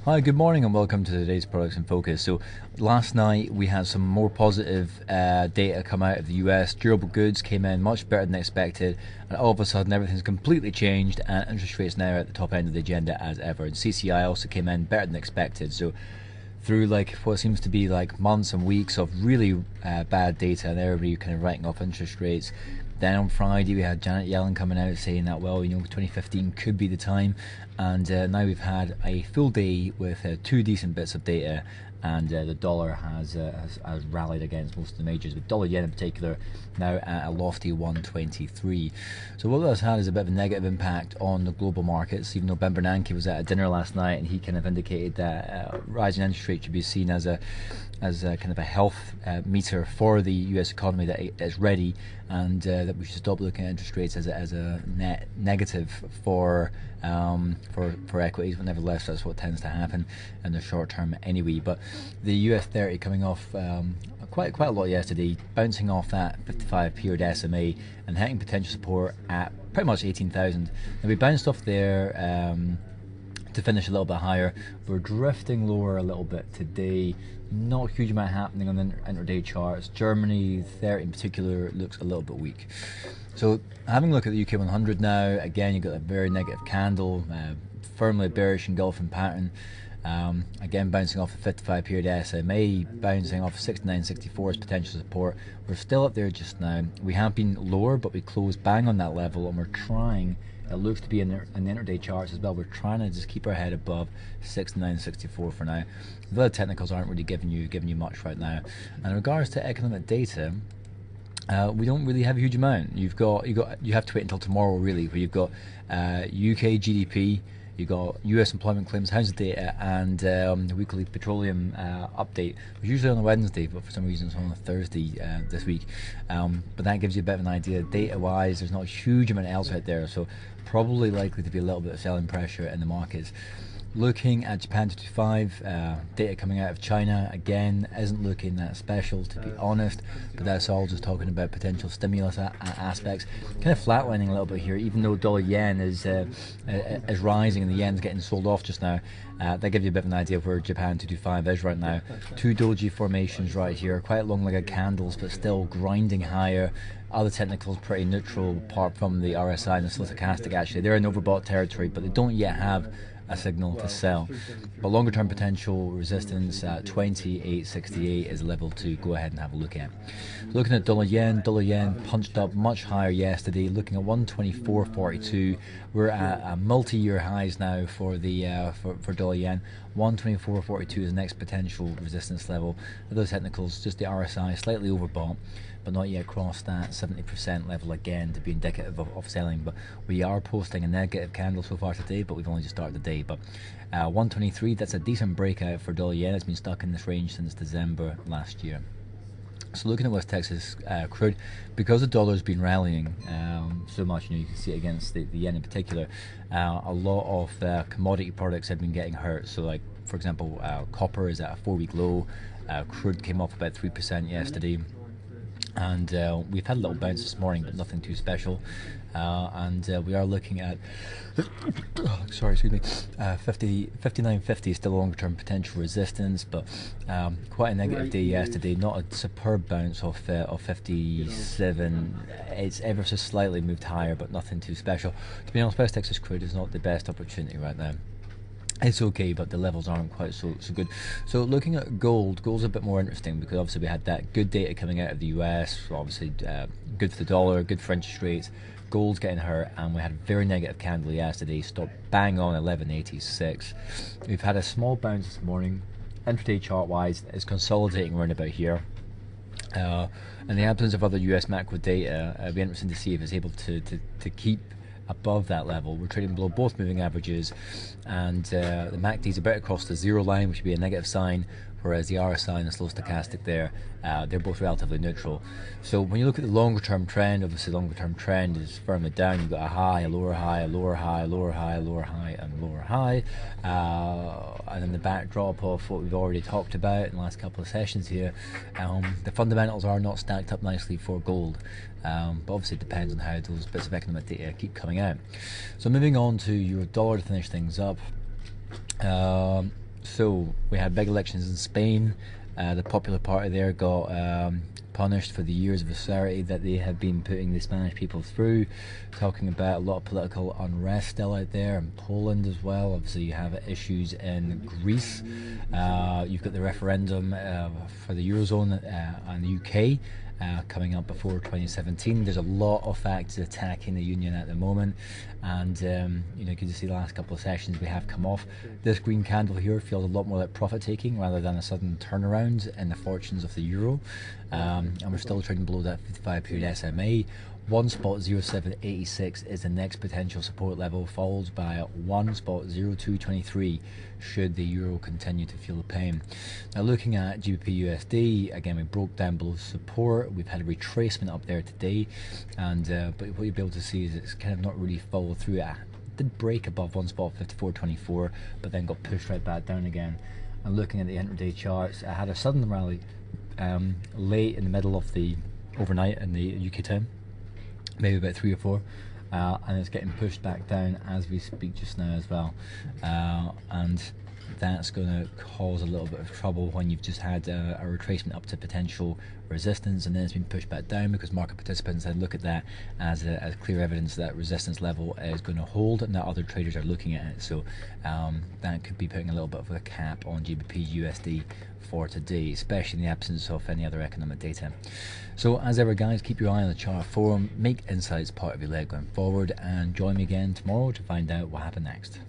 Hi, good morning and welcome to today's Products in Focus. So last night we had some more positive data come out of the US. Durable goods came in much better than expected, and all of a sudden everything's completely changed and interest rates now are at the top end of the agenda as ever. And CCI also came in better than expected. So through like what seems to be like months and weeks of really bad data and everybody kind of writing off interest rates. Then on Friday we had Janet Yellen coming out saying that, well, 2015 could be the time, and now we've had a full day with two decent bits of data, and the dollar has rallied against most of the majors, with dollar yen in particular now at a lofty 123. So what that's had is a bit of a negative impact on the global markets, even though Ben Bernanke was at a dinner last night and he kind of indicated that rising interest rates should be seen as a kind of a health meter for the US economy that is ready, and that we should stop looking at interest rates as a net negative for equities. But nevertheless, that's what tends to happen in the short term anyway. But the US 30 coming off quite a lot yesterday, bouncing off that 55 period SMA and hitting potential support at pretty much 18,000. Now we bounced off there to finish a little bit higher. We're drifting lower a little bit today. Not a huge amount happening on the intraday charts. Germany 30 in particular looks a little bit weak. So having a look at the UK 100 now, again you've got a very negative candle, firmly bearish engulfing pattern. Again bouncing off the 55 period SMA, bouncing off 69.64 as potential support. We're still up there just now. We have been lower, but we closed bang on that level, and we're trying, it looks to be in the intraday charts as well, we're trying to just keep our head above 69.64 for now. The other technicals aren't really giving you much right now. And in regards to economic data, we don't really have a huge amount. You have to wait until tomorrow really, where you've got UK GDP, you've got US employment claims, housing data, and the weekly petroleum update, which is usually on a Wednesday, but for some reason it's on a Thursday this week. But that gives you a bit of an idea. Data-wise, there's not a huge amount else out there, so probably likely to be a little bit of selling pressure in the markets. Looking at Japan 225, data coming out of China, again, isn't looking that special to be honest, but that's all just talking about potential stimulus aspects. Kind of flatlining a little bit here, even though dollar yen is rising and the yen's getting sold off just now. That gives you a bit of an idea of where Japan 225 is right now. Two doji formations right here, quite long-legged candles, but still grinding higher. Other technicals pretty neutral, apart from the RSI and the stochastic. Actually, they're in overbought territory, but they don't yet have a signal to sell. But longer term potential resistance at 28.68 is a level to go ahead and have a look at. Looking at dollar yen punched up much higher yesterday, looking at 124.42. We're at multi-year highs now for the for dollar yen. 124.42 is the next potential resistance level. Those technicals, just the RSI slightly overbought, but not yet crossed that 70% level again to be indicative of selling. But we are posting a negative candle so far today, but we've only just started the day. But 123, that's a decent breakout for dollar yen. It's been stuck in this range since December last year. So looking at West Texas crude, because the dollar's been rallying so much, you can see it against the yen in particular, a lot of commodity products have been getting hurt. So like, for example, copper is at a 4-week low, crude came off about 3% yesterday, and we've had a little bounce this morning, but nothing too special. And we are looking at 59.50 still longer-term potential resistance, but quite a negative day yesterday. Not a superb bounce off 57. It's ever so slightly moved higher, but nothing too special. To be honest, West Texas crude is not the best opportunity right now. It's okay, but the levels aren't quite so good. So looking at gold's a bit more interesting, because obviously we had that good data coming out of the US, obviously good for the dollar, good for interest rates. Gold's getting hurt, and we had a very negative candle yesterday, stopped bang on 1186. We've had a small bounce this morning. Intraday chart wise, it's consolidating around about here. In the absence of other US macro data, it'll be interesting to see if it's able to keep above that level. We're trading below both moving averages, and the MACD is about across the zero line, which would be a negative sign, whereas the RSI and the slow stochastic there, they're both relatively neutral. So when you look at the longer term trend, obviously the longer term trend is firmly down. You've got a high, a lower high, a lower high, a lower high, a lower high, and lower high, and then the backdrop of what we've already talked about in the last couple of sessions here. The fundamentals are not stacked up nicely for gold, but obviously it depends on how those bits of economic data keep coming out. So moving on to your dollar to finish things up. So we had big elections in Spain. The Popular Party there got punished for the years of austerity that they have been putting the Spanish people through, talking about a lot of political unrest still out there in Poland as well. Obviously you have issues in Greece. You've got the referendum for the Eurozone and the UK coming up before 2017. There's a lot of factors attacking the union at the moment, and you can see the last couple of sessions we have come off. This green candle here feels a lot more like profit taking rather than a sudden turnaround in the fortunes of the euro, and we're still trading below that 55 period SMA. 1.0786 is the next potential support level, followed by 1.0223 should the euro continue to feel the pain. Now looking at GBP USD, again we broke down below support. We've had a retracement up there today, and but what you'll be able to see is it's kind of not really followed through. It did break above 1.5424, but then got pushed right back down again. And looking at the intraday charts, I had a sudden rally late in the middle of the overnight in the UK time, maybe about 3 or 4, and it's getting pushed back down as we speak just now as well, and that's going to cause a little bit of trouble when you've just had a retracement up to potential resistance, and then it's been pushed back down because market participants then look at that as clear evidence that resistance level is going to hold, and that other traders are looking at it. So that could be putting a little bit of a cap on GBP USD for today, especially in the absence of any other economic data. So as ever guys, keep your eye on the chart forum, make insights part of your leg going forward, and join me again tomorrow to find out what happened next.